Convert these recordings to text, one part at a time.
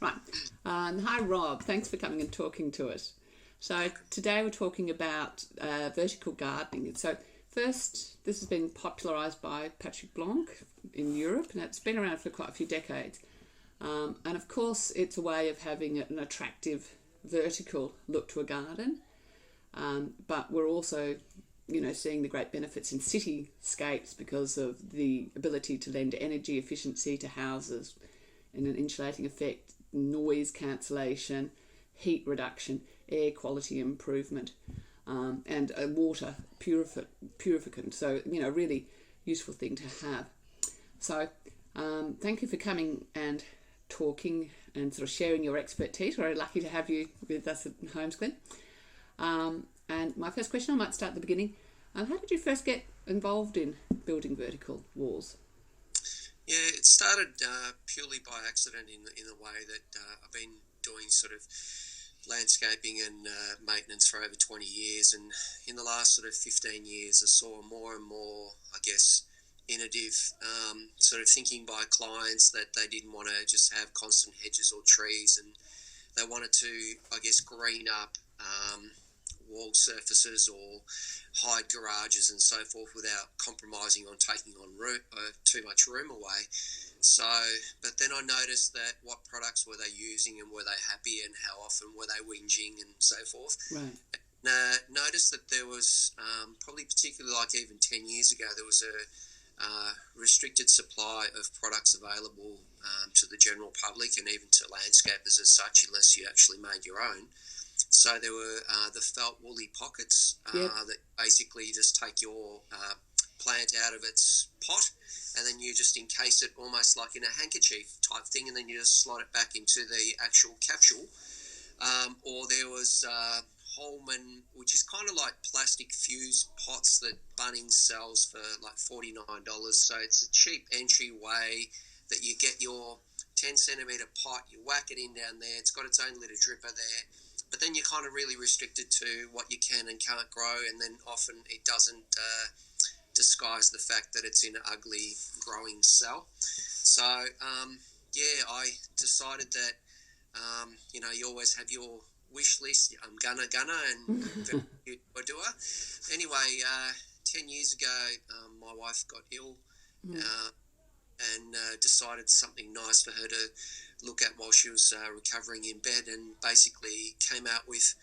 Right. Hi, Rob. Thanks for coming and talking to us. So today we're talking about vertical gardening. So first, this has been popularised by Patrick Blanc in Europe, and it's been around for quite a few decades. And of course, it's a way of having an attractive vertical look to a garden. But we're also, seeing the great benefits in cityscapes because of the ability to lend energy efficiency to houses in an insulating effect, noise cancellation, heat reduction, air quality improvement, and a water purificant. So, really useful thing to have. So, thank you for coming and talking and sort of sharing your expertise. We're lucky to have you with us at Homesglen. And my first question, I might start at the beginning. How did you first get involved in building vertical walls? Yeah, it started purely by accident in the way that I've been doing sort of landscaping and maintenance for over 20 years. And in the last sort of 15 years, I saw more and more, I guess, innovative sort of thinking by clients that they didn't want to just have constant hedges or trees, and they wanted to, I guess, green up wall surfaces or hide garages and so forth without compromising on taking on too much room away. So, but then I noticed that what products were they using and were they happy and how often were they whinging and so forth. Right. Noticed that there was probably particularly like even 10 years ago, there was a restricted supply of products available to the general public and even to landscapers as such, unless you actually made your own. So there were the felt woolly pockets that basically you just take your plant out of its pot and then you just encase it almost like in a handkerchief type thing, and then you just slide it back into the actual capsule. Or there was Holman, which is kind of like plastic fuse pots that Bunnings sells for like $49. So it's a cheap entry way that you get your 10 centimetre pot, you whack it in down there, it's got its own little dripper there. But then you're kind of really restricted to what you can and can't grow, and then often it doesn't disguise the fact that it's in an ugly growing cell. So, I decided that, you always have your wish list. I'm gonna, and very good doer. Anyway, 10 years ago, my wife got ill. And decided something nice for her to look at while she was recovering in bed, and basically came out with,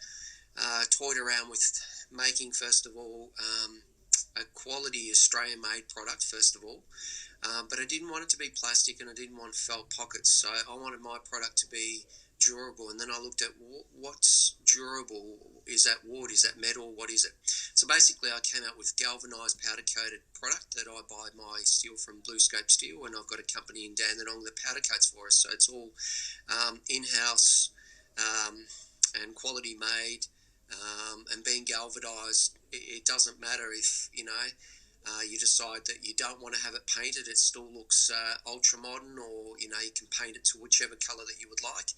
toyed around with making, first of all, a quality Australian-made product, first of all. But I didn't want it to be plastic and I didn't want felt pockets, so I wanted my product to be durable. And then I looked at what's durable. Is that wood? Is that metal? What is it? So basically I came out with galvanised powder coated product that I buy my steel from Blue Scope Steel, and I've got a company in Dandenong that powder coats for us. So it's all in-house and quality made, and being galvanised. It doesn't matter if, you decide that you don't want to have it painted. It still looks ultra modern, or, you can paint it to whichever colour that you would like.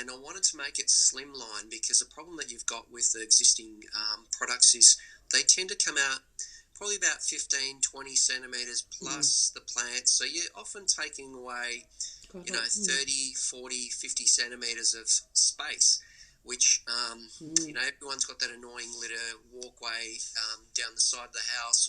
And I wanted to make it slimline, because the problem that you've got with the existing products is they tend to come out probably about 15, 20 centimetres plus the plant. So you're often taking away, 30, 40, 50 centimetres of space, which, everyone's got that annoying little walkway down the side of the house,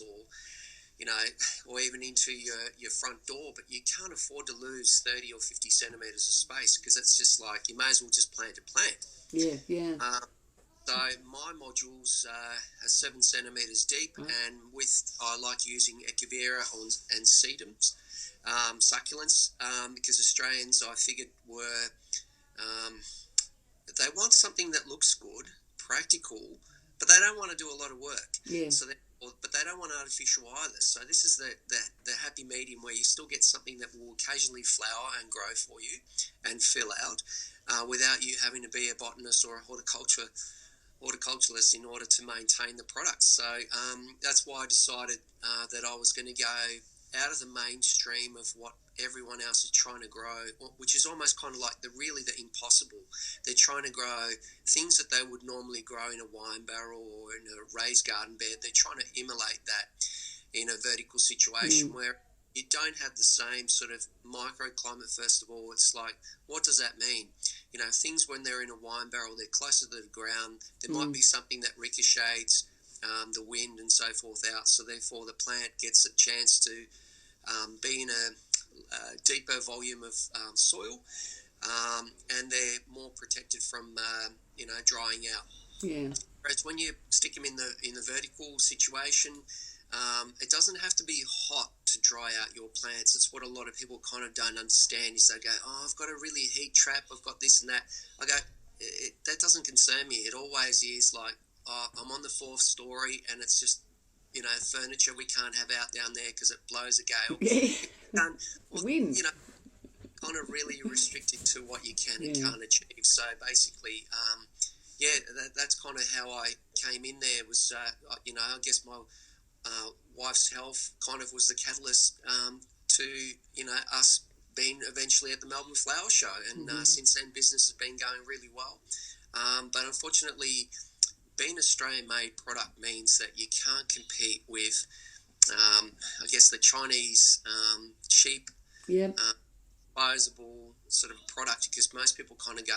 or even into your front door, but you can't afford to lose 30 or 50 centimetres of space, because it's just like, you may as well just plant a plant. Yeah. So my modules are 7 centimetres deep, and I like using Echevera and sedums, succulents, because Australians, I figured, were, they want something that looks good, practical, but they don't want to do a lot of work. Yeah. But they don't want artificial either. So this is the happy medium where you still get something that will occasionally flower and grow for you and fill out, without you having to be a botanist or a horticulturalist in order to maintain the product. So that's why I decided that I was going to go out of the mainstream of what everyone else is trying to grow, which is almost kind of like the impossible. They're trying to grow things that they would normally grow in a wine barrel or in a raised garden bed. They're trying to emulate that in a vertical situation where you don't have the same sort of microclimate. First of all, it's like, what does that mean? Things when they're in a wine barrel, they're closer to the ground. There might be something that ricochets the wind and so forth out, so therefore the plant gets a chance to be in a deeper volume of soil, and they're more protected from drying out. Yeah. Whereas when you stick them in the vertical situation, it doesn't have to be hot to dry out your plants. It's what a lot of people kind of don't understand is they go, oh, I've got a really heat trap, I've got this and that. I go, that doesn't concern me. It always is like, oh, I'm on the 4th story and it's just, furniture we can't have out down there because it blows a gale. Wind. Kind of really restricted to what you can and can't achieve. So basically, that's kind of how I came in there was, I guess my wife's health kind of was the catalyst to, us being eventually at the Melbourne Flower Show. And since then, business has been going really well. But unfortunately, being Australian-made product means that you can't compete with, I guess, the Chinese cheap, disposable sort of product, because most people kind of go,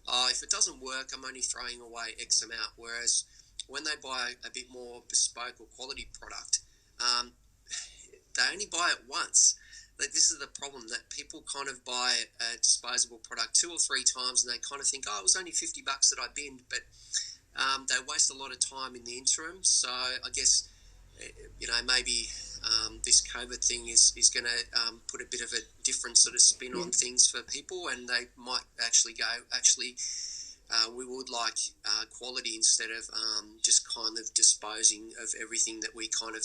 oh, if it doesn't work, I'm only throwing away X amount. Whereas when they buy a bit more bespoke or quality product, they only buy it once. Like, this is the problem, that people kind of buy a disposable product 2 or 3 times and they kind of think, oh, it was only $50 that I binned, but they waste a lot of time in the interim. So I guess, maybe this COVID thing is going to put a bit of a different sort of spin on things for people, and they might actually go, we would like quality instead of just kind of disposing of everything that we kind of,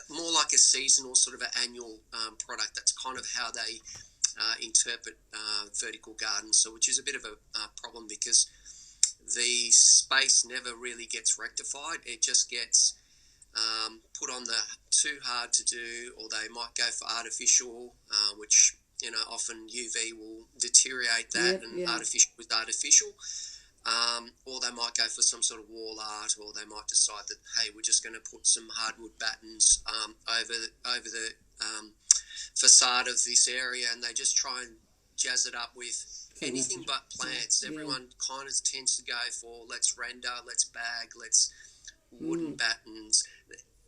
more like a seasonal sort of an annual product. That's kind of how they interpret vertical gardens, so which is a bit of a problem, because the space never really gets rectified. It just gets put on the too hard to do, or they might go for artificial, which often UV will deteriorate that, artificial with artificial, or they might go for some sort of wall art, or they might decide that, hey, we're just going to put some hardwood battens over the facade of this area, and they just try and jazz it up with anything but plants. Everyone kind of tends to go for, let's render, let's bag, let's wooden battens.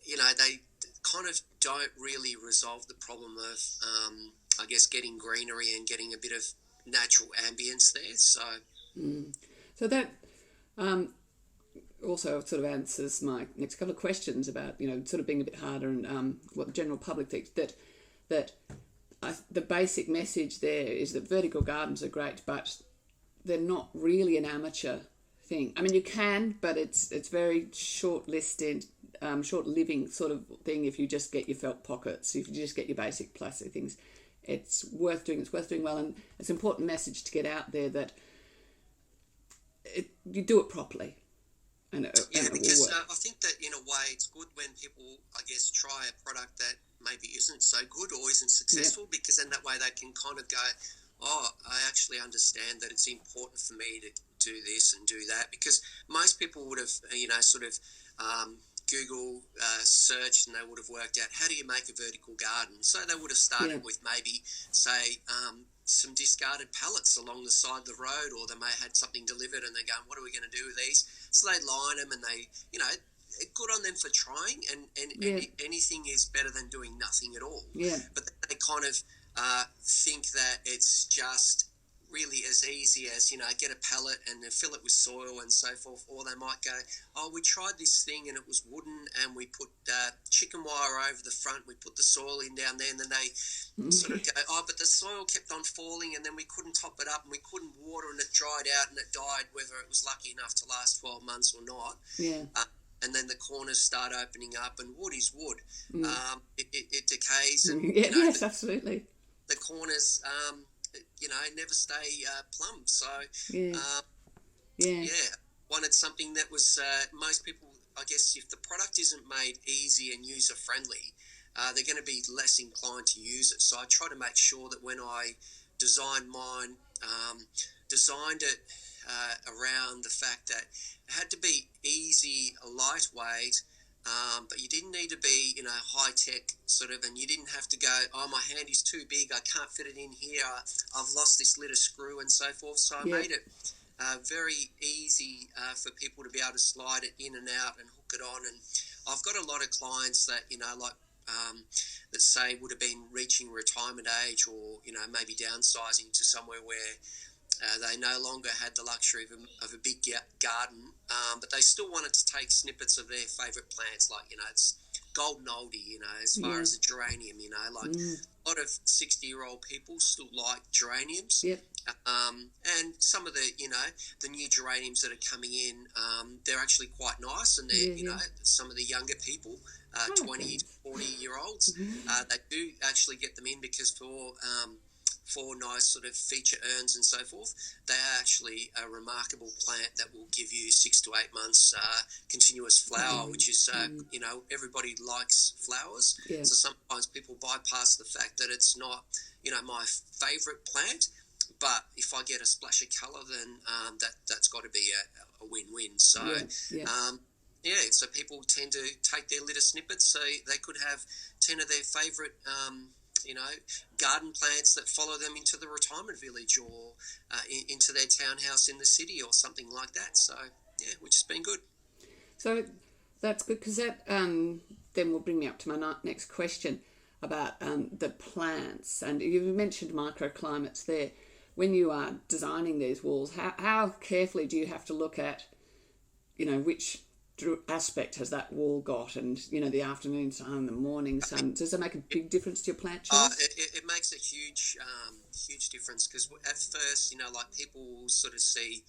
They kind of don't really resolve the problem of, I guess, getting greenery and getting a bit of natural ambience there. So that also sort of answers my next couple of questions about, sort of being a bit harder and what the general public thinks, that the basic message there is that vertical gardens are great, but they're not really an amateur thing. I mean, you can, but it's very short-living sort of thing if you just get your felt pockets, if you just get your basic plastic things. It's worth doing well, and it's an important message to get out there that you do it properly. Because I think that in a way it's good when people, I guess, try a product that maybe isn't so good or isn't successful, because then that way they can kind of go, oh, I actually understand that it's important for me to do this and do that, because most people would have, sort of Google searched, and they would have worked out, how do you make a vertical garden? So they would have started with maybe, say, some discarded pallets along the side of the road, or they may have had something delivered and they're going, what are we going to do with these? So they line them, and they, good on them for trying, and anything is better than doing nothing at all. But then they kind of think that it's just really as easy as, get a pallet and then fill it with soil and so forth. Or they might go, oh, we tried this thing and it was wooden, and we put chicken wire over the front, we put the soil in down there, and then they sort of go, oh, but the soil kept on falling, and then we couldn't top it up, and we couldn't water, and it dried out and it died, whether it was lucky enough to last 12 months or not. And then the corners start opening up, and wood is wood. It decays, and yes, absolutely. The corners never stay plumb. So wanted something that was most people, I guess, if the product isn't made easy and user friendly, they're going to be less inclined to use it. So I try to make sure that when I designed mine, designed it around the fact that it had to be easy, lightweight, but you didn't need to be, high tech sort of, and you didn't have to go, oh, my hand is too big, I can't fit it in here, I've lost this little screw and so forth. So I made it very easy for people to be able to slide it in and out and hook it on. And I've got a lot of clients that, that say would have been reaching retirement age, or, maybe downsizing to somewhere where they no longer had the luxury of a big garden, but they still wanted to take snippets of their favourite plants, like, it's golden oldie, as far as a geranium, like a lot of 60-year-old people still like geraniums. Yep. And some of the, the new geraniums that are coming in, they're actually quite nice, and they're, some of the younger people, 20 to 40-year-olds, they do actually get them in because for nice sort of feature urns and so forth, they are actually a remarkable plant that will give you 6 to 8 months continuous flower, which is, everybody likes flowers. Yeah. So sometimes people bypass the fact that it's not, my favourite plant, but if I get a splash of colour, then that's got to be a win-win. So, so people tend to take their litter snippets, so they could have 10 of their favourite garden plants that follow them into the retirement village, or into their townhouse in the city, or something like that. So, which has been good. So that's good, because that then will bring me up to my next question about the plants. And you mentioned microclimates there. When you are designing these walls, how carefully do you have to look at, which aspect has that wall got, and the afternoon sun, the morning sun? Does it make a big difference to your plant choice? It makes a huge difference, because at first, like, people will sort of see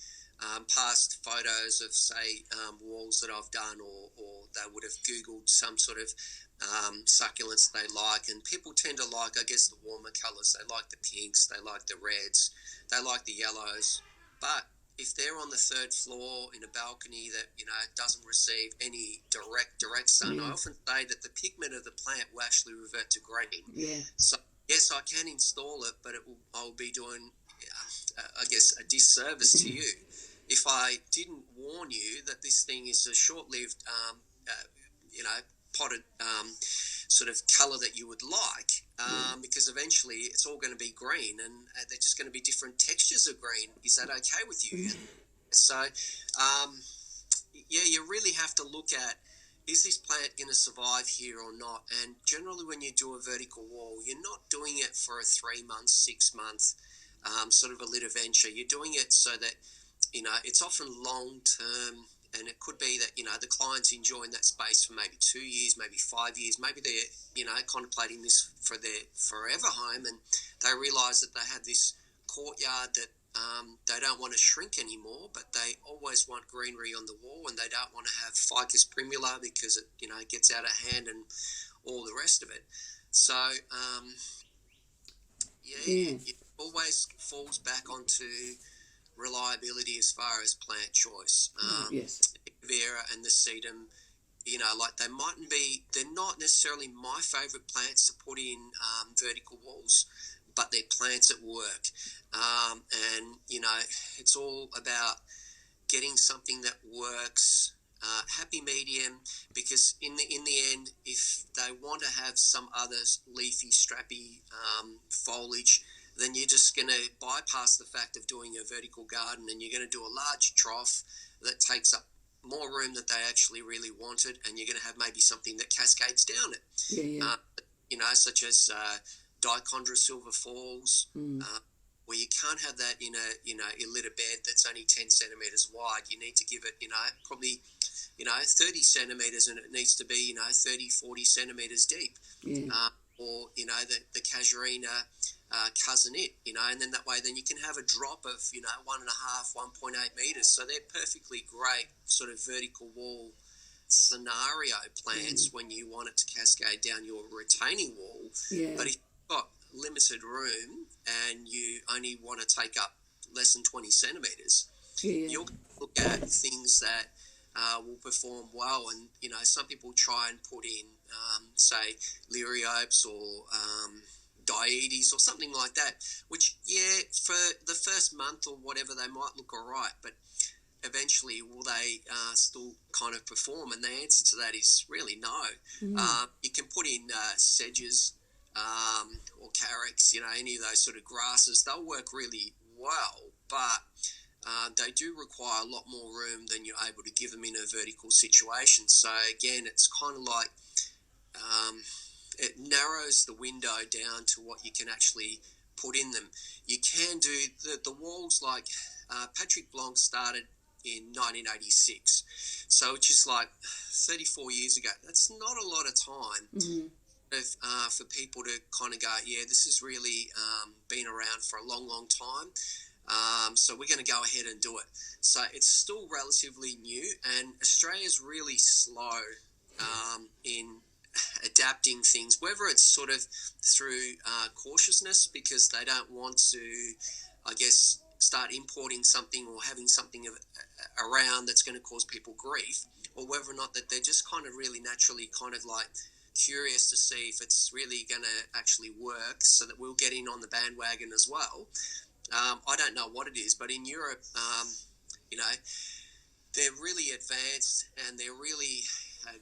past photos of, say, walls that I've done, or they would have Googled some sort of succulents they like, and people tend to like, I guess, the warmer colours. They like the pinks, they like the reds, they like the yellows. But if they're on the third floor in a balcony that, doesn't receive any direct sun, I often say that the pigment of the plant will actually revert to green. Yeah. So, yes, I can install it, but I'll be doing, I guess, a disservice to you if I didn't warn you that this thing is a short-lived, potted sort of colour that you would like, because eventually it's all going to be green, and they're just going to be different textures of green. Is that okay with you? So, you really have to look at, is this plant going to survive here or not? And generally when you do a vertical wall, you're not doing it for a 3-month, 6-month sort of a litter venture. You're doing it so that, it's often long-term. And it could be that, the client's enjoying that space for maybe 2 years, maybe 5 years. Maybe they're, contemplating this for their forever home, and they realise that they have this courtyard that they don't want to shrink anymore, but they always want greenery on the wall, and they don't want to have ficus primula because it, gets out of hand and all the rest of it. So, it always falls back onto reliability as far as plant choice. Yes. Vera and the sedum, like they're not necessarily my favourite plants to put in vertical walls, but they're plants that work. And, it's all about getting something that works, happy medium, because in the end, if they want to have some other leafy, strappy foliage, then you're just going to bypass the fact of doing a vertical garden, and you're going to do a large trough that takes up more room that they actually really wanted, and you're going to have maybe something that cascades down it. Such as Dichondra silver falls, where you can't have that in a litter bed that's only 10 centimetres wide. You need to give it, probably, 30 centimetres, and it needs to be, 30, 40 centimetres deep. Or, the Casuarina cousin it, and then that way then you can have a drop of, 1.5, 1.8 metres. So they're perfectly great sort of vertical wall scenario plants when you want it to cascade down your retaining wall. But if you've got limited room and you only want to take up less than 20 centimetres, you're going to look at things that will perform well. And, some people try and put in, say, Liriopes or Dioides or something like that, which, for the first month or whatever, they might look all right. But eventually will they still kind of perform? And the answer to that is really no. You can put in sedges or carricks, any of those sort of grasses. They'll work really well, but they do require a lot more room than you're able to give them in a vertical situation. So again, it's kind of like it narrows the window down to what you can actually put in them. You can do the walls like Patrick Blanc started in 1986, so which is like 34 years ago. That's not a lot of time for people to kind of go, yeah, this has really been around for a long, long time. So we're going to go ahead and do it. So it's still relatively new, and Australia's really slow in adapting things, whether it's sort of through cautiousness because they don't want to, I guess, start importing something or having something around that's going to cause people grief, or whether or not that they're just kind of really naturally kind of like curious to see if it's really going to actually work so that we'll get in on the bandwagon as well. I don't know what it is, but in Europe, they're really advanced and they're really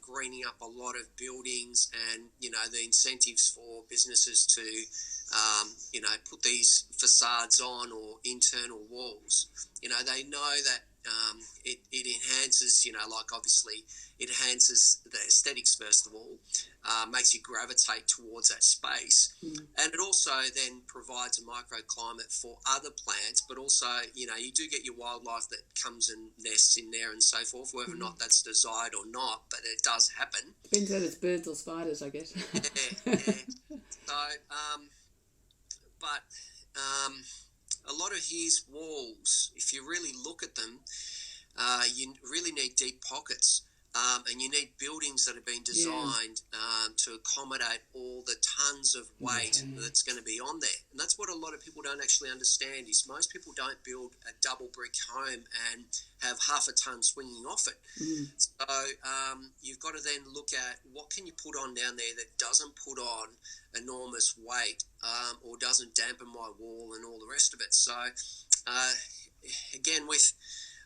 greening up a lot of buildings, and the incentives for businesses to put these facades on or internal walls. They know that it enhances, like obviously it enhances the aesthetics first of all, makes you gravitate towards that space, and it also then provides a microclimate for other plants, but also you do get your wildlife that comes and nests in there and so forth, whether or not that's desired or not, but it does happen. Depends whether it's birds or spiders, I guess. Yeah. So but a lot of his walls, if you really look at them, you really need deep pockets, and you need buildings that have been designed to accommodate all the tons of weight that's going to be on there. And that's what a lot of people don't actually understand, is most people don't build a double brick home and have half a ton swinging off it. So you've got to then look at what can you put on down there that doesn't put on enormous weight or doesn't dampen my wall and all the rest of it. So again, with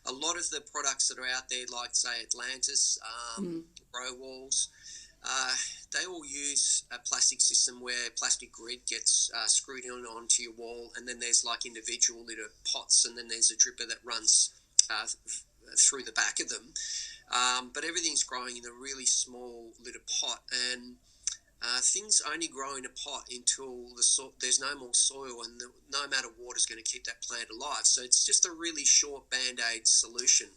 a lot of the products that are out there, like say Atlantis, row walls, they all use a plastic system where plastic grid gets screwed onto your wall, and then there's like individual little pots, and then there's a dripper that runs through the back of them. But everything's growing in a really small little pot, and things only grow in a pot until there's no more soil, and no amount of water is going to keep that plant alive. So it's just a really short Band-Aid solution.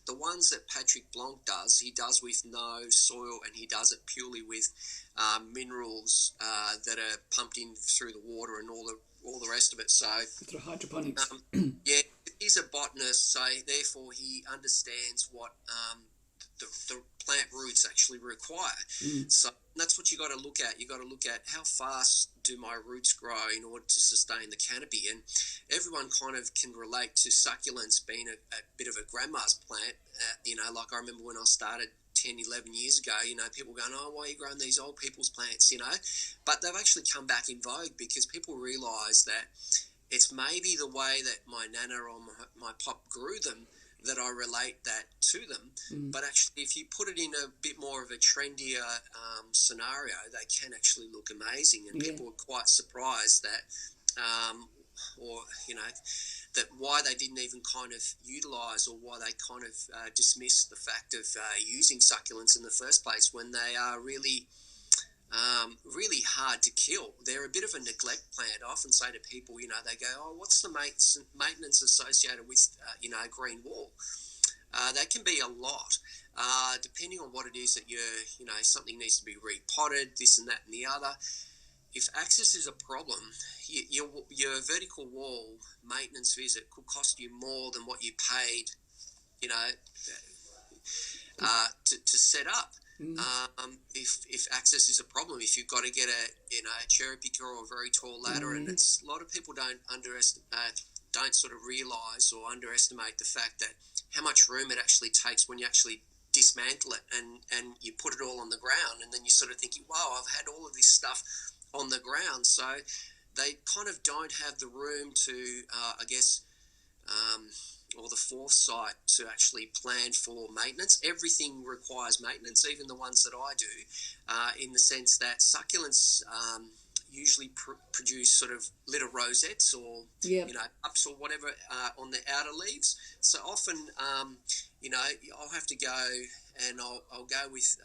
The ones that Patrick Blanc does, he does with no soil, and he does it purely with minerals that are pumped in through the water and all the rest of it. So through hydroponics. He's a botanist, so therefore he understands what the plant roots actually require. So that's what you got to look at. You got to look at how fast do my roots grow in order to sustain the canopy. And everyone kind of can relate to succulents being a bit of a grandma's plant. Like I remember when I started 10, 11 years ago, people going, oh, why are you growing these old people's plants, But they've actually come back in vogue because people realise that it's maybe the way that my nana or my pop grew them that I relate that to them. But actually, if you put it in a bit more of a trendier scenario, they can actually look amazing. And people are quite surprised that, that why they didn't even kind of utilise, or why they kind of dismiss the fact of using succulents in the first place, when they are really really hard to kill. They're a bit of a neglect plant. I often say to people, they go, oh, what's the maintenance associated with, a green wall? That can be a lot, depending on what it is that something needs to be repotted, this and that and the other. If access is a problem, your vertical wall maintenance visit could cost you more than what you paid, to set up. If access is a problem, if you've got to get a cherry picker or a very tall ladder, and it's a lot of people don't sort of realise or underestimate the fact that how much room it actually takes when you actually dismantle it and you put it all on the ground, and then you sort of thinking, wow, I've had all of this stuff on the ground. So they kind of don't have the room to, or the foresight to actually plan for maintenance. Everything requires maintenance, even the ones that I do, in the sense that succulents usually produce sort of little rosettes or ups or whatever on the outer leaves. So often, I'll have to go and I'll go with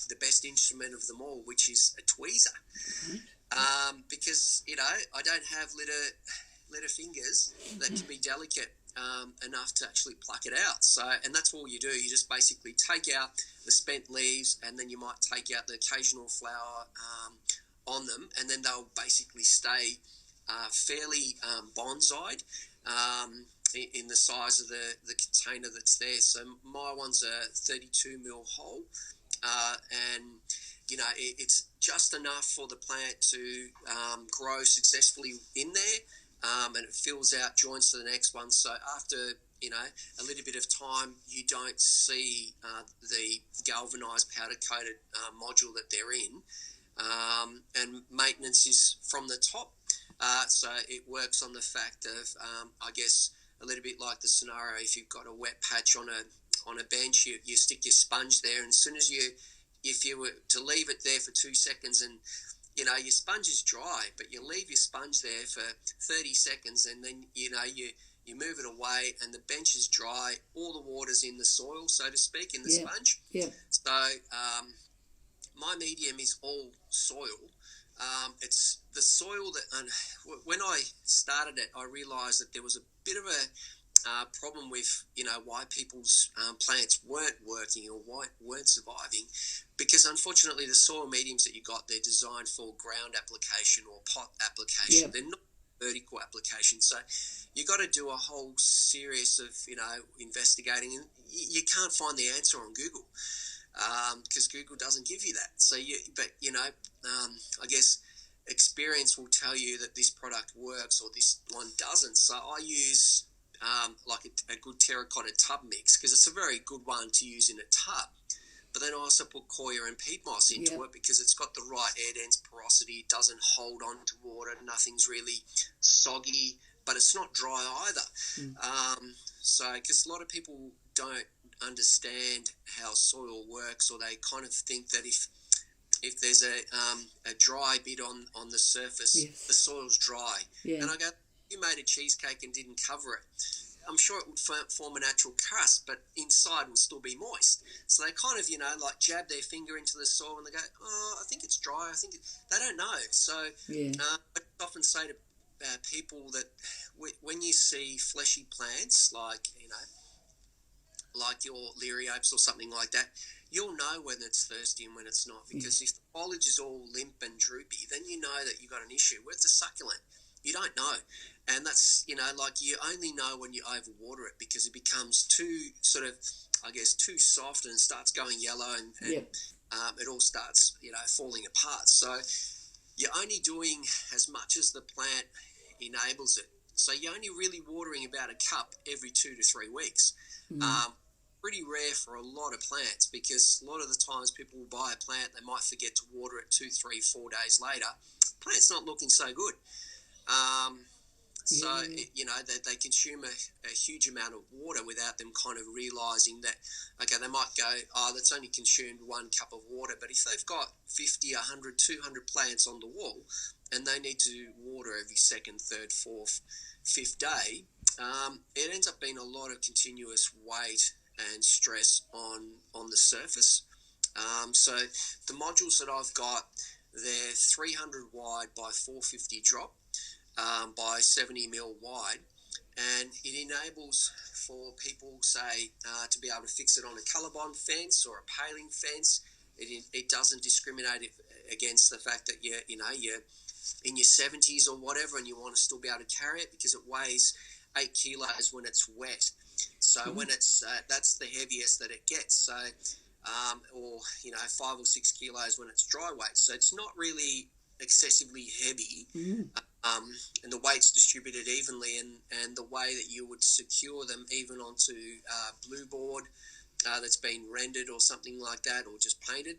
the best instrument of them all, which is a tweezer, because I don't have little fingers that can be delicate enough to actually pluck it out. So, and that's all you do. You just basically take out the spent leaves, and then you might take out the occasional flower on them, and then they'll basically stay fairly bonsai'd in the size of the container that's there. So my one's a 32 mil hole, and it's just enough for the plant to grow successfully in there. And it fills out joints to the next one. So after, a little bit of time, you don't see the galvanized powder-coated module that they're in. And maintenance is from the top. So it works on the fact of, I guess, a little bit like the scenario, if you've got a wet patch on a bench, you stick your sponge there, and as soon as if you were to leave it there for 2 seconds and your sponge is dry, but you leave your sponge there for 30 seconds and then, you move it away and the bench is dry, all the water's in the soil, so to speak, in the sponge. Yeah. So my medium is all soil. It's the soil that, when I started it, I realised that there was a bit of a problem with why people's plants weren't working or why weren't surviving, because unfortunately the soil mediums that you got, they're designed for ground application or pot application. They're not vertical application, so you got to do a whole series of investigating, and you can't find the answer on Google because Google doesn't give you that. So I guess experience will tell you that this product works or this one doesn't. So I use like a good terracotta tub mix, because it's a very good one to use in a tub. But then I also put Koya and peat moss into it because it's got the right air dense porosity. It doesn't hold on to water. Nothing's really soggy, but it's not dry either. So because a lot of people don't understand how soil works, or they kind of think that if there's a dry bit on the surface, the soil's dry. And I go, you made a cheesecake and didn't cover it. I'm sure it would form a natural crust, but inside would still be moist. So they kind of, like jab their finger into the soil and they go, oh, I think it's dry. They don't know. So I often say to people that when you see fleshy plants like your Liriopes or something like that, you'll know when it's thirsty and when it's not, because if the foliage is all limp and droopy, then you know that you've got an issue. Where's the succulent? You don't know. And that's, like you only know when you overwater it, because it becomes too sort of, I guess, too soft and starts going yellow and it all starts, falling apart. So you're only doing as much as the plant enables it. So you're only really watering about a cup every 2 to 3 weeks. Pretty rare for a lot of plants, because a lot of the times people will buy a plant, they might forget to water it 2, 3, 4 days later. Plant's not looking so good. They consume a huge amount of water without them kind of realising that, okay, they might go, oh, that's only consumed 1 cup of water. But if they've got 50, 100, 200 plants on the wall and they need to water every 2nd, 3rd, 4th, 5th day, it ends up being a lot of continuous weight and stress on the surface. So the modules that I've got, they're 300 wide by 450 drop by 70 mil wide, and it enables for people, say, to be able to fix it on a colorbond fence or a paling fence. It doesn't discriminate against the fact that you're in your 70s or whatever and you want to still be able to carry it, because it weighs 8 kilos when it's wet. So when it's that's the heaviest that it gets. So or 5 or 6 kilos when it's dry weight. So it's not really excessively heavy, and the weight's distributed evenly, and the way that you would secure them even onto blue board that's been rendered or something like that, or just painted,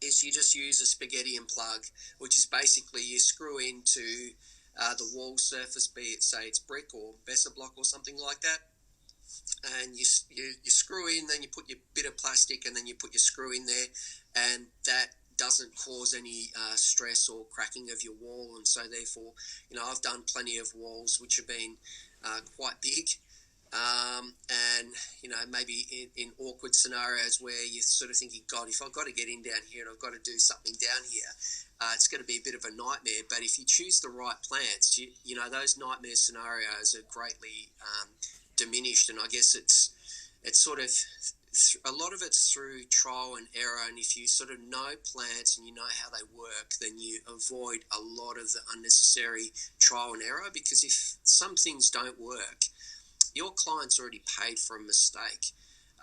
is you just use a spaghetti and plug, which is basically you screw into the wall surface, be it, say, it's brick or Besser block or something like that. and you screw in, then you put your bit of plastic, and then you put your screw in there, and that doesn't cause any stress or cracking of your wall. And so therefore, I've done plenty of walls which have been quite big, and maybe in awkward scenarios where you're sort of thinking, God, if I've got to get in down here and I've got to do something down here, it's going to be a bit of a nightmare. But if you choose the right plants, those nightmare scenarios are greatly diminished. And I guess it's sort of a lot of it's through trial and error. And if you sort of know plants and you know how they work, then you avoid a lot of the unnecessary trial and error, because if some things don't work, your client's already paid for a mistake.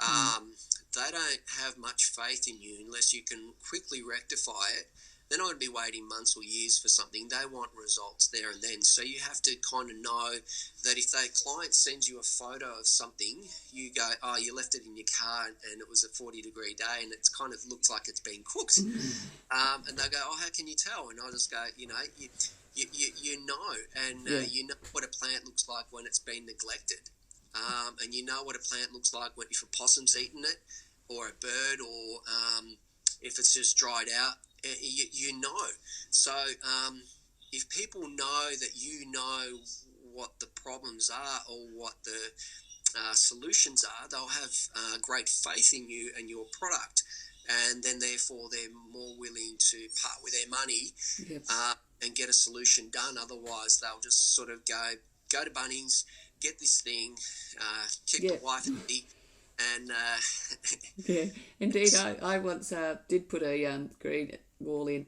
They don't have much faith in you unless you can quickly rectify it. They're not going to be waiting months or years for something. They want results there and then. So you have to kind of know that if their client sends you a photo of something, you go, oh, you left it in your car and it was a 40-degree day and it's kind of looks like it's been cooked. And they go, oh, how can you tell? And I just go, you know, and you know what a plant looks like when it's been neglected. And you know what a plant looks like if a possum's eaten it, or a bird, or if it's just dried out. You know. So if people know that you know what the problems are or what the solutions are, they'll have great faith in you and your product, and then therefore they're more willing to part with their money and get a solution done. Otherwise, they'll just sort of go to Bunnings, get this thing, keep the wife happy. And yeah, indeed, I once did put a green wall in,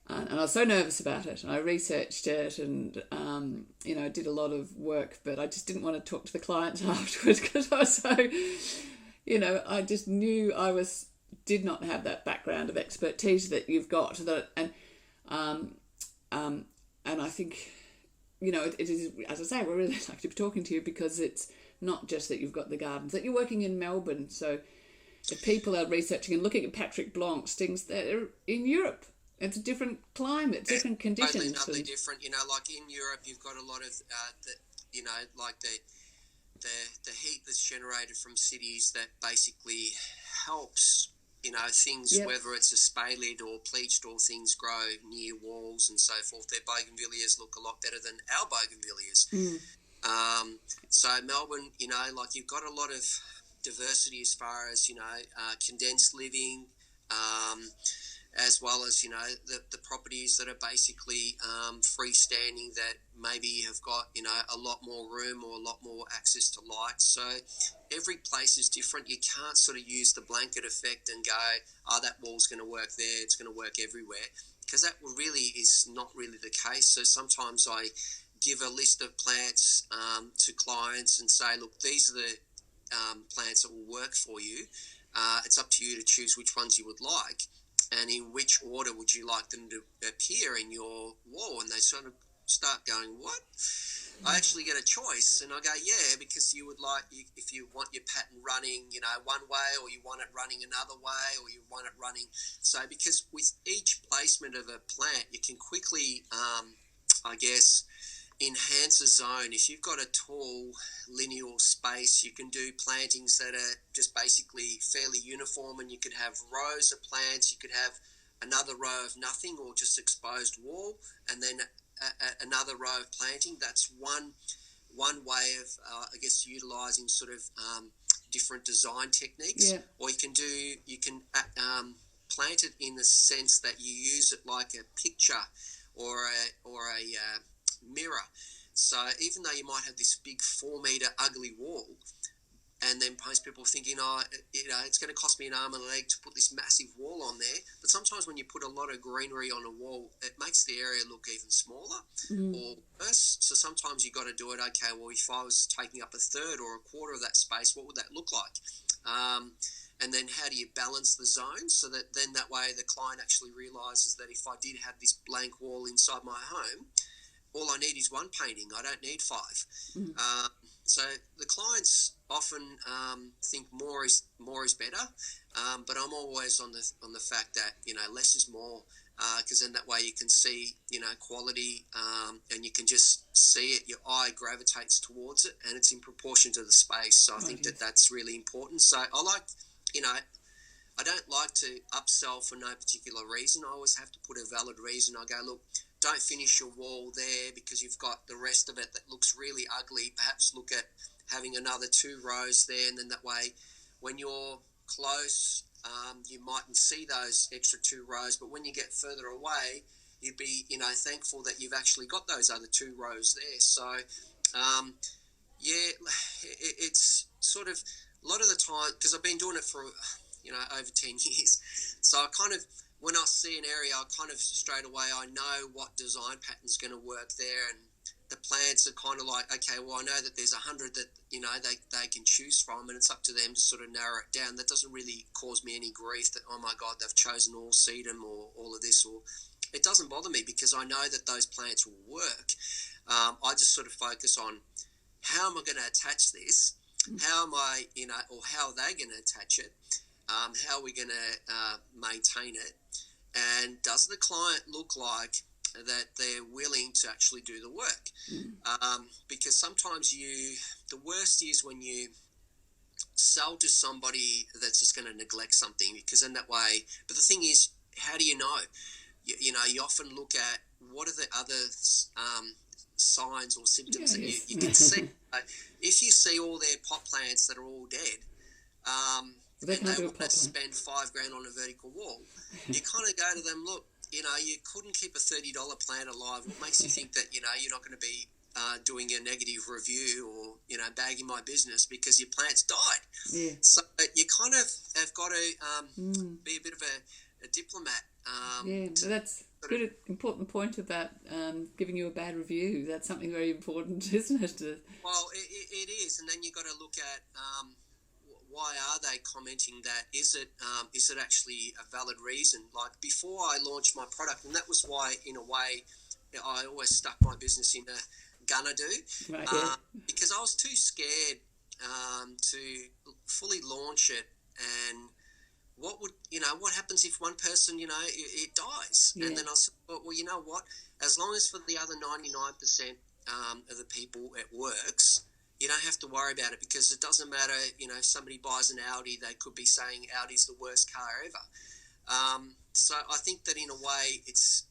and I was so nervous about it, and I researched it, and I did a lot of work, but I just didn't want to talk to the clients afterwards because I was so, I just knew did not have that background of expertise that you've got, and I think, it is, as I say, we're really lucky to be talking to you, because it's not just that you've got the gardens, that you're working in Melbourne. So if people are researching and looking at Patrick Blanc's things, they're in Europe. It's a different climate, different conditions. Totally different. Like in Europe, you've got a lot of, like the heat that's generated from cities that basically helps, things, whether it's a spay lid or pleached or things grow near walls and so forth. Their bougainvilleas look a lot better than our bougainvilleas. So Melbourne, you've got a lot of diversity as far as, condensed living, as well as, the properties that are basically freestanding that maybe have got, a lot more room or a lot more access to light. So every place is different. You can't sort of use the blanket effect and go, oh, that wall's going to work there, it's going to work everywhere, because that really is not really the case. So sometimes I give a list of plants to clients and say, look, these are the plants that will work for you. It's up to you to choose which ones you would like, and in which order would you like them to appear in your wall. And they sort of start going, what? I actually get a choice, and I go, yeah, because you would like, if you want your pattern running, one way, or you want it running another way, or you want it running. So because with each placement of a plant, you can quickly, enhance a zone. If you've got a tall lineal space, you can do plantings that are just basically fairly uniform, and you could have rows of plants. You could have another row of nothing or just exposed wall, and then another row of planting. That's one way of utilizing sort of different design techniques. Or you can plant it in the sense that you use it like a picture or a mirror. So even though you might have this big 4-meter ugly wall, and then most people thinking, it's going to cost me an arm and a leg to put this massive wall on there. But sometimes when you put a lot of greenery on a wall, it makes the area look even smaller or worse. So sometimes you've got to do it, okay, well, if I was taking up a third or a quarter of that space, what would that look like? And then how do you balance the zones so that then that way the client actually realises that if I did have this blank wall inside my home, all I need is one painting. I don't need 5. So the clients often think more is better, but I'm always on the fact that less is more, because then that way you can see, quality, and you can just see it. Your eye gravitates towards it, and it's in proportion to the space. So I think that that's really important. So I like, I don't like to upsell for no particular reason. I always have to put a valid reason. I go, look, don't finish your wall there because you've got the rest of it that looks really ugly. Perhaps look at having another 2 rows there, and then that way when you're close, you mightn't see those extra 2 rows, but when you get further away, you'd be, thankful that you've actually got those other 2 rows there. So, it's sort of a lot of the time, because I've been doing it for, over 10 years. So I kind of, when I see an area, I kind of straight away, I know what design pattern's going to work there, and the plants are kind of like, okay, well, I know that there's 100 that, they can choose from, and it's up to them to sort of narrow it down. That doesn't really cause me any grief that, oh my God, they've chosen all sedum or all of this, or it doesn't bother me because I know that those plants will work. I just sort of focus on how am I going to attach this? How am I, or how are they going to attach it? How are we going to maintain it? And does the client look like that they're willing to actually do the work? Because sometimes the worst is when you sell to somebody that's just going to neglect something, because in that way, but the thing is, how do you know? You often look at what are the other signs or symptoms that you can see. If you see all their pot plants that are all dead, and they want to spend $5,000 on a vertical wall, you kind of go to them, look, you couldn't keep a $30 plant alive. What makes you think that, you're not going to be doing a negative review or, bagging my business because your plant's died? Yeah. So you kind of have got to be a bit of a diplomat. That's a good, important point about giving you a bad review. That's something very important, isn't it? Well, it is. And then you've got to look at why are they commenting that? Is it actually a valid reason? Like before I launched my product, and that was why, in a way, I always stuck my business in a gonna do, right, yeah. Because I was too scared to fully launch it. And what happens if one person, it dies? Yeah. And then I thought, well, you know what? As long as for the other 99% of the people it works, you don't have to worry about it, because it doesn't matter, if somebody buys an Audi, they could be saying Audi's the worst car ever. So I think that in a way it's,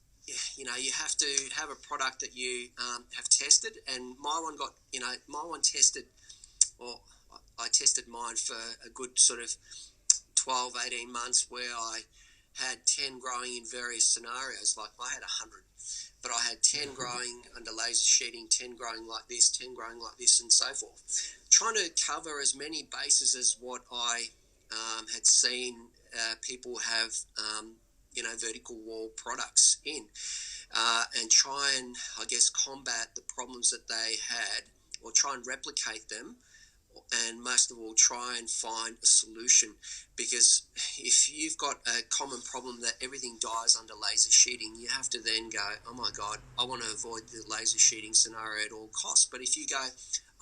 you have to have a product that you have tested, and my one tested, or I tested mine for a good sort of 12, 18 months, where I had 10 growing in various scenarios. Like I had 100, but I had 10 growing under laser sheeting, 10 growing like this, 10 growing like this, and so forth. Trying to cover as many bases as what I had seen people have, vertical wall products in, and try and, I guess, combat the problems that they had, or try and replicate them, and most of all, try and find a solution. Because if you've got a common problem that everything dies under laser sheeting, you have to then go, oh my God, I want to avoid the laser sheeting scenario at all costs. But if you go,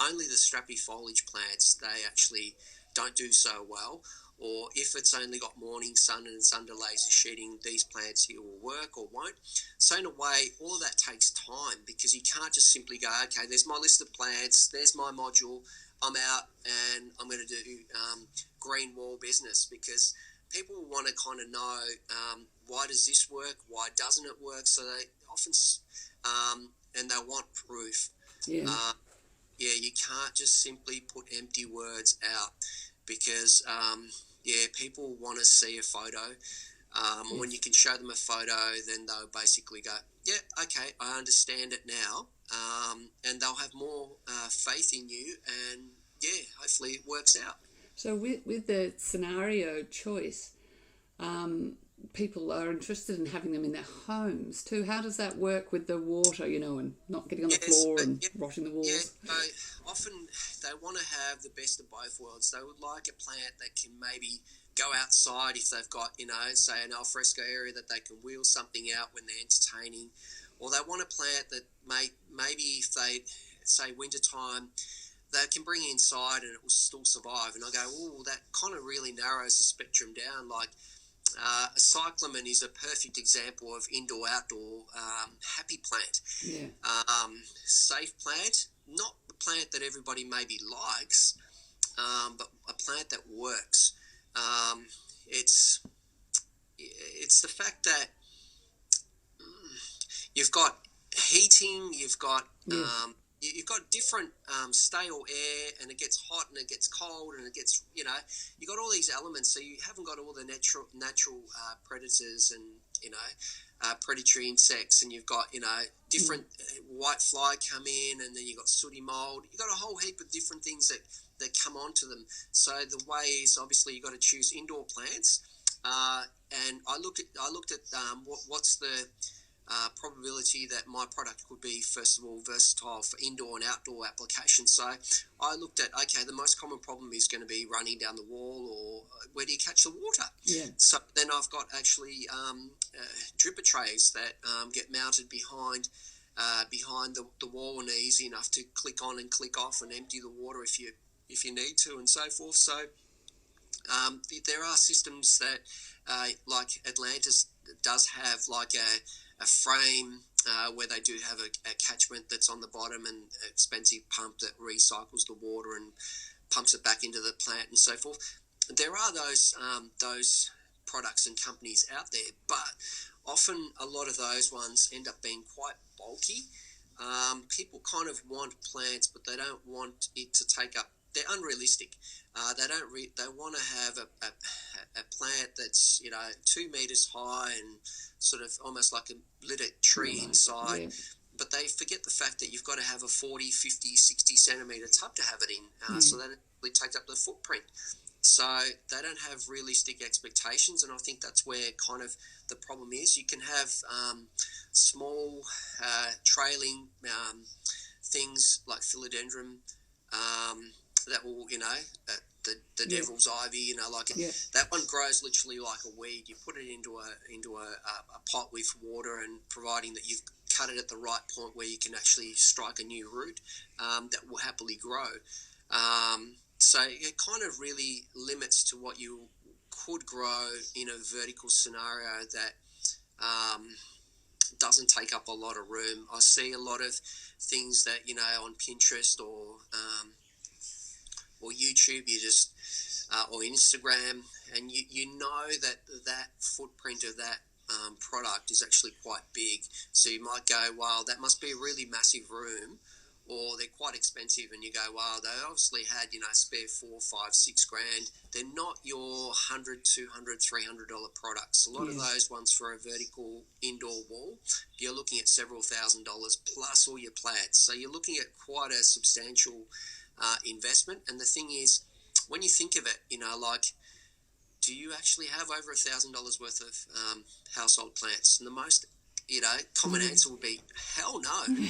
only the strappy foliage plants, they actually don't do so well. Or if it's only got morning sun and it's under laser sheeting, these plants here will work or won't. So in a way, all of that takes time, because you can't just simply go, okay, there's my list of plants, there's my module, I'm out and I'm going to do green wall business, because people want to kind of know why does this work, why doesn't it work? So they often, and they want proof. Yeah. You can't just simply put empty words out, because people want to see a photo. Yes. When you can show them a photo, then they'll basically go, yeah, okay, I understand it now. And they'll have more faith in you, and hopefully it works out. So with the scenario choice, people are interested in having them in their homes too. How does that work with the water, and not getting on the floor and rotting the walls? Yeah, often they want to have the best of both worlds. They would like a plant that can maybe go outside if they've got, say an alfresco area that they can wheel something out when they're entertaining. Or they want a plant that maybe if they, say wintertime, they can bring it inside and it will still survive. And I go, that kind of really narrows the spectrum down. Like, a cyclamen is a perfect example of indoor-outdoor happy plant. Yeah. Safe plant, not the plant that everybody maybe likes, but a plant that works. Um, it's it's the fact that you've got heating, Yes. you've got different stale air, and it gets hot and it gets cold and it gets, you got all these elements, so you haven't got all the natural predators and predatory insects, and you've got different white fly come in, and then you've got sooty mold. You've got a whole heap of different things that come onto them. So the way is, obviously, you've got to choose indoor plants. And I looked at what's the probability that my product would be, first of all, versatile for indoor and outdoor applications. So I looked at, okay, the most common problem is going to be running down the wall, or where do you catch the water? Yeah. So then I've got actually dripper trays that get mounted behind the wall, and easy enough to click on and click off and empty the water if you need to, and so forth. So there are systems that, like Atlantis does have, like a frame where they do have a catchment that's on the bottom, and an expensive pump that recycles the water and pumps it back into the plant and so forth. There are those products and companies out there, but often a lot of those ones end up being quite bulky. People kind of want plants, but they don't want it to take up. They're unrealistic. They don't. They want to have a plant that's 2 meters high and sort of almost like a little tree inside. Yeah. But they forget the fact that you've got to have a 40, 50, 60 centimetre tub to have it in, so that it really takes up the footprint. So they don't have realistic expectations, and I think that's where kind of the problem is. You can have small trailing things like philodendron that will, the devil's ivy, that one grows literally like a weed. You put it into a pot with water, and providing that you've cut it at the right point where you can actually strike a new root, that will happily grow. So it kind of really limits to what you could grow in a vertical scenario that doesn't take up a lot of room. I see a lot of things that, on Pinterest or YouTube, you just or Instagram, and you know that footprint of that product is actually quite big. So you might go, wow, that must be a really massive room, or they're quite expensive, and you go, wow, they obviously had spare $4, $5, $6 grand. They're not your $100, $200, $300 products. A lot of those ones for a vertical indoor wall, you're looking at several $1,000s plus all your plants. So you're looking at quite a substantial investment. And the thing is, when you think of it, do you actually have over $1,000 worth of household plants? And the most common answer would be hell no.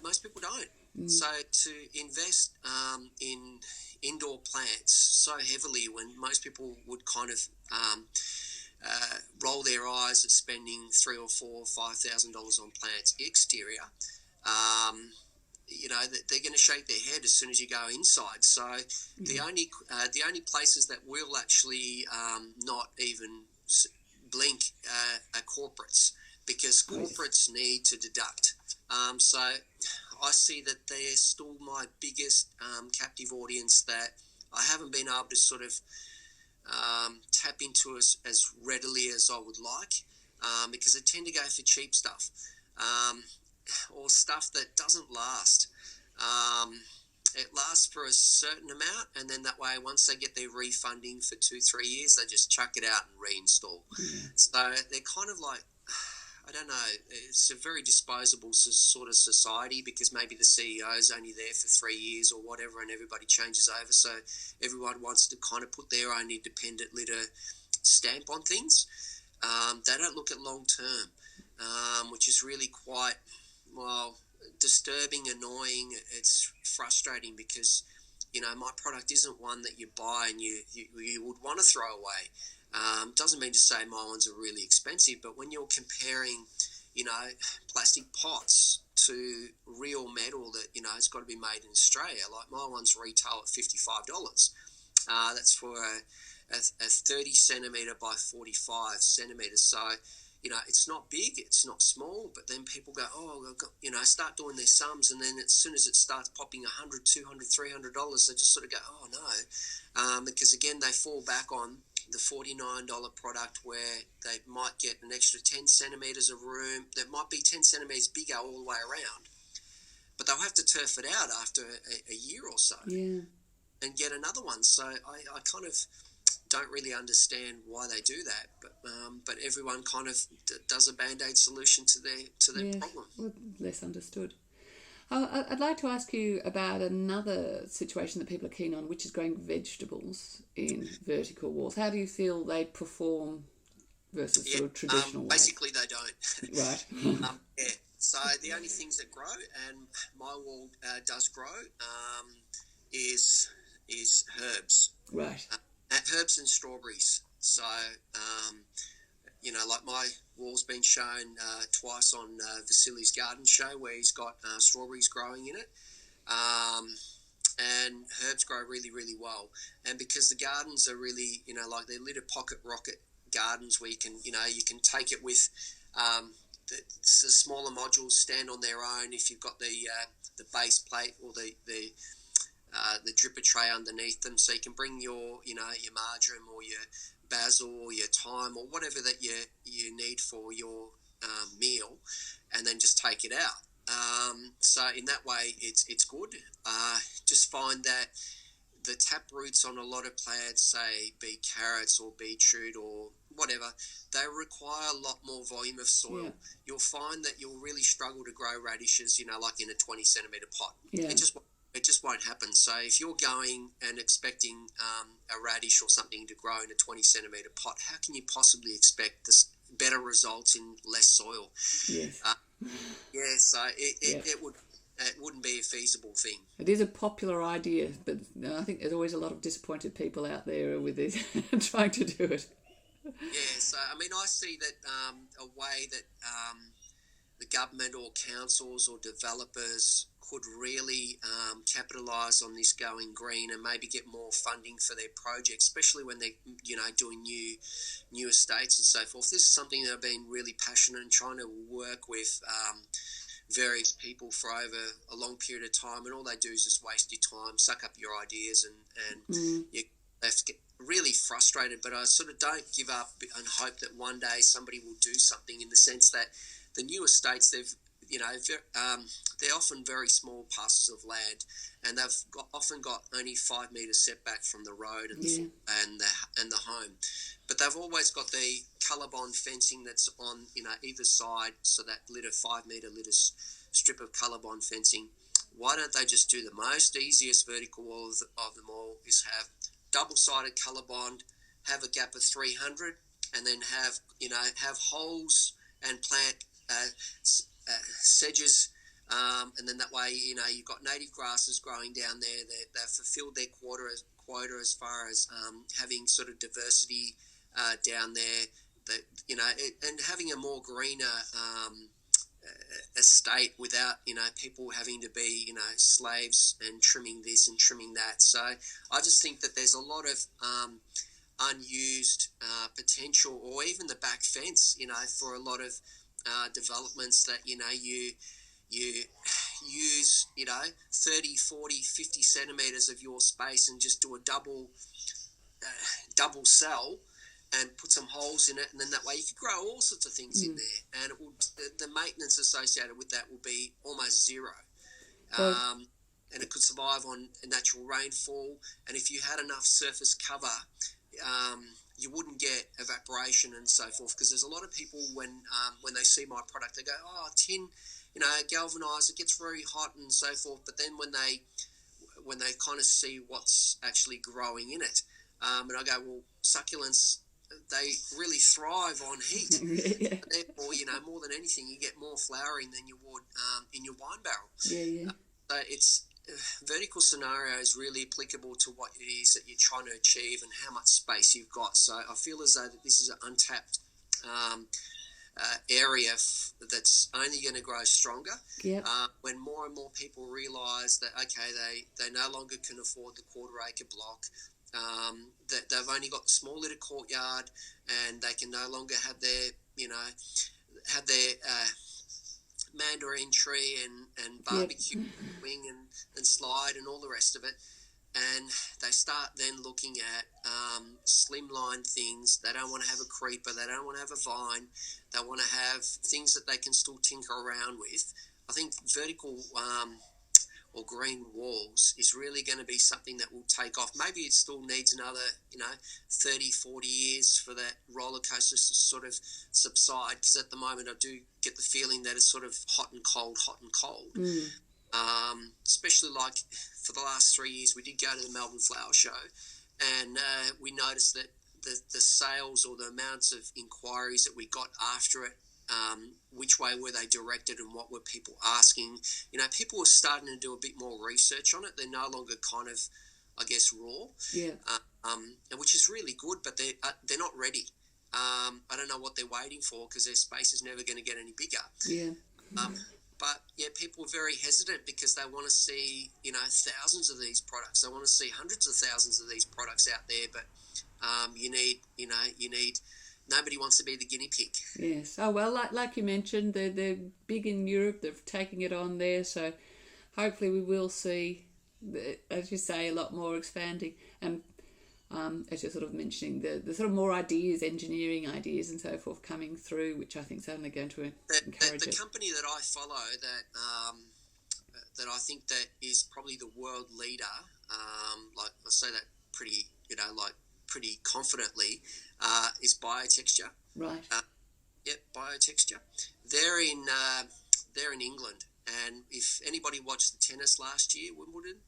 Most people don't. So to invest in indoor plants so heavily, when most people would kind of roll their eyes at spending $3,000 or $4,000 or $5,000 on plants exterior, they're going to shake their head as soon as you go inside. So the only places that will actually not even blink are corporates, because corporates need to deduct. So I see that they're still my biggest captive audience that I haven't been able to sort of tap into as readily as I would like, because I tend to go for cheap stuff, or stuff that doesn't last. It lasts for a certain amount, and then that way, once they get their refunding for 2-3 years, they just chuck it out and reinstall. So they're kind of like, I don't know, it's a very disposable sort of society, because maybe the CEO's only there for 3 years or whatever, and everybody changes over. So everyone wants to kind of put their own independent little stamp on things. They don't look at long term, which is really quite, disturbing, annoying. It's frustrating, because my product isn't one that you buy and you would want to throw away. Doesn't mean to say my ones are really expensive, but when you're comparing plastic pots to real metal that it's got to be made in Australia, like my ones retail at $55. That's for a 30 centimetre by 45 centimetres. So, it's not big, it's not small, but then people go, start doing their sums, and then as soon as it starts popping $100, $200, $300, they just sort of go, oh no, because again, they fall back on the $49 product where they might get an extra 10 centimetres of room, that might be 10 centimetres bigger all the way around, but they'll have to turf it out after a year or so and get another one. So I kind of don't really understand why they do that, but everyone kind of does a band-aid solution to their problem. Well, less understood. I'd like to ask you about another situation that people are keen on, which is growing vegetables in vertical walls. How do you feel they perform versus sort of traditional ways? Basically, they don't. Right. So the only things that grow, and my wall does grow, is herbs. Right. Herbs and strawberries. So, like my wall's been shown twice on Vasily's garden show, where he's got strawberries growing in it. And herbs grow really, really well. And because the gardens are really, like they're little pocket rocket gardens where you can take it with the smaller modules stand on their own if you've got the base plate or the dripper tray underneath them, so you can bring your marjoram or your basil or your thyme or whatever that you need for your meal, and then just take it out. So in that way, it's good. Just find that the tap roots on a lot of plants, say be carrots or beetroot or whatever, they require a lot more volume of soil. Yeah. You'll find that you'll really struggle to grow radishes, like in a 20 centimetre pot. Yeah. It just won't happen. So if you're going and expecting a radish or something to grow in a 20 centimetre pot, how can you possibly expect this better results in less soil? Yes. So it wouldn't be a feasible thing. It is a popular idea, but I think there's always a lot of disappointed people out there with this trying to do it. Yeah, so I mean, I see that a way that the government or councils or developers could really capitalise on this going green and maybe get more funding for their projects, especially when they're doing new estates and so forth. This is something that I've been really passionate and trying to work with various people for over a long period of time, and all they do is just waste your time, suck up your ideas, and you have to get really frustrated. But I sort of don't give up and hope that one day somebody will do something, in the sense that the new estates, they're often very small parcels of land, and they've often got only 5 metres setback from the road and the home. But they've always got the colour-bond fencing that's on either side, so that 5 metre strip of colour-bond fencing. Why don't they just do the most easiest vertical wall of them all, is have double-sided colour-bond, have a gap of 300, and then have holes and plant sedges, and then that way you've got native grasses growing down there. They've fulfilled their quota as far as having sort of diversity down there. That and having a more greener estate without people having to be slaves and trimming this and trimming that. So I just think that there's a lot of unused potential, or even the back fence for a lot of developments that you use 30, 40, 50 centimetres of your space and just do a double cell and put some holes in it, and then that way you could grow all sorts of things in there, and the maintenance associated with that will be almost zero. And it could survive on natural rainfall, and if you had enough surface cover, you wouldn't get evaporation and so forth. Because there's a lot of people when they see my product, they go, "Oh, tin, galvanised, it gets very hot and so forth." But then when they kind of see what's actually growing in it, and I go, "Well, succulents, they really thrive on heat." Yeah. Therefore, more than anything, you get more flowering than you would in your wine barrel. Yeah. So it's vertical scenario is really applicable to what it is that you're trying to achieve and how much space you've got. So I feel as though that this is an untapped area that's only going to grow stronger. Yep. When more and more people realise that, okay, they no longer can afford the quarter acre block, that they've only got the small little courtyard, and they can no longer have their mandarin tree and Yep. barbecue wing and slide and all the rest of it. And they start then looking at slimline things. They don't want to have a creeper. They don't want to have a vine. They want to have things that they can still tinker around with. I think vertical or green walls is really going to be something that will take off. Maybe it still needs another, 30, 40 years for that roller coaster to sort of subside, because at the moment I do get the feeling that it's sort of hot and cold, hot and cold. Especially like for the last 3 years, we did go to the Melbourne Flower Show, and we noticed that the sales or the amounts of inquiries that we got after it, which way were they directed and what were people asking? People were starting to do a bit more research on it. They're no longer kind of, I guess, raw, Yeah. and which is really good, but they're not ready. I don't know what they're waiting for, because their space is never going to get any bigger. Yeah. But yeah, people are very hesitant because they want to see, thousands of these products. They want to see hundreds of thousands of these products out there. But you need, nobody wants to be the guinea pig. Yes. Oh well, like you mentioned, they're big in Europe. They're taking it on there, so hopefully we will see, as you say, a lot more expanding. And as you're sort of mentioning, the sort of more ideas, engineering ideas and so forth coming through, which I think is only going to encourage the it. company that I follow that I think that is probably the world leader, like I say that pretty confidently, is Biotexture. Right. Yep, Biotexture. They're in England, and if anybody watched the tennis last year, Wimbledon,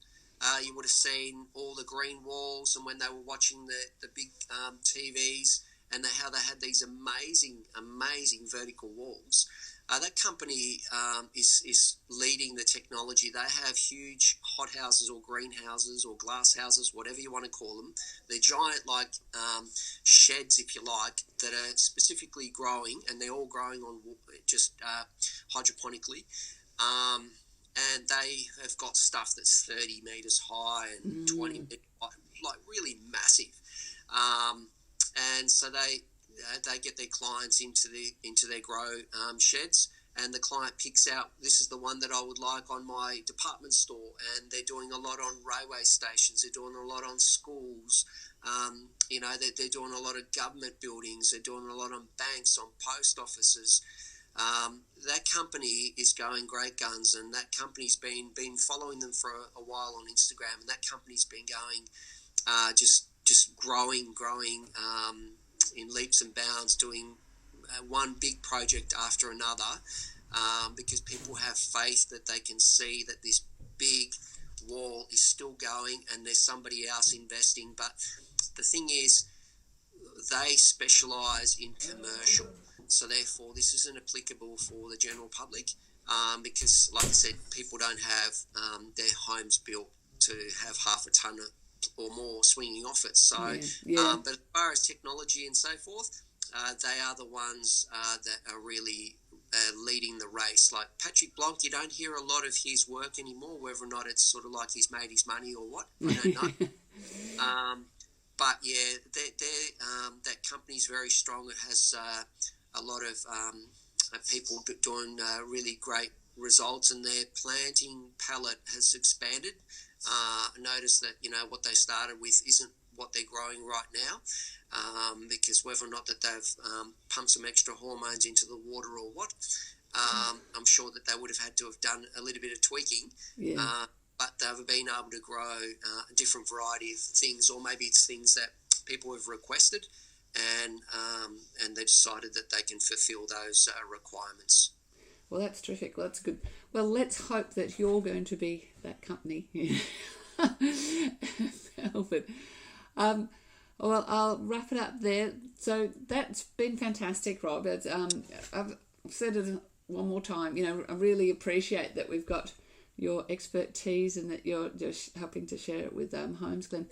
you would have seen all the green walls, and when they were watching the big TVs, and how they had these amazing vertical walls. That company is leading the technology. They have huge hothouses or greenhouses or glass houses, whatever you want to call them. They're giant, like sheds, if you like, that are specifically growing, and they're all growing on just hydroponically. And they have got stuff that's 30 metres high and 20 metres high, like really massive. And so they get their clients into their grow sheds, and the client picks out, this is the one that I would like on my department store. And they're doing a lot on railway stations. They're doing a lot on schools. They're doing a lot of government buildings. They're doing a lot on banks, on post offices. That company is going great guns, and that company's been following them for a while on Instagram, and that company's been going just growing in leaps and bounds, doing one big project after another, because people have faith that they can see that this big wall is still going and there's somebody else investing. But the thing is, they specialise in commercial. So therefore, this isn't applicable for the general public, because, like I said, people don't have their homes built to have half a tonne or more swinging off it. So, Yeah. but as far as technology and so forth, they are the ones that are really leading the race. Like Patrick Blanc, you don't hear a lot of his work anymore, whether or not it's sort of like he's made his money or what, I don't know. But yeah, that company's very strong. It has a lot of people doing really great results, and their planting palette has expanded. Notice that what they started with isn't what they're growing right now, because whether or not that they've pumped some extra hormones into the water or what, I'm sure that they would have had to have done a little bit of tweaking. Yeah. But they've been able to grow a different variety of things, or maybe it's things that people have requested, and they decided that they can fulfil those requirements. Well, that's terrific. Well, that's good. Well, let's hope that you're going to be that company. But, well, I'll wrap it up there. So that's been fantastic, Rob. I've said it one more time. I really appreciate that we've got your expertise and that you're just helping to share it with Holmes Glen.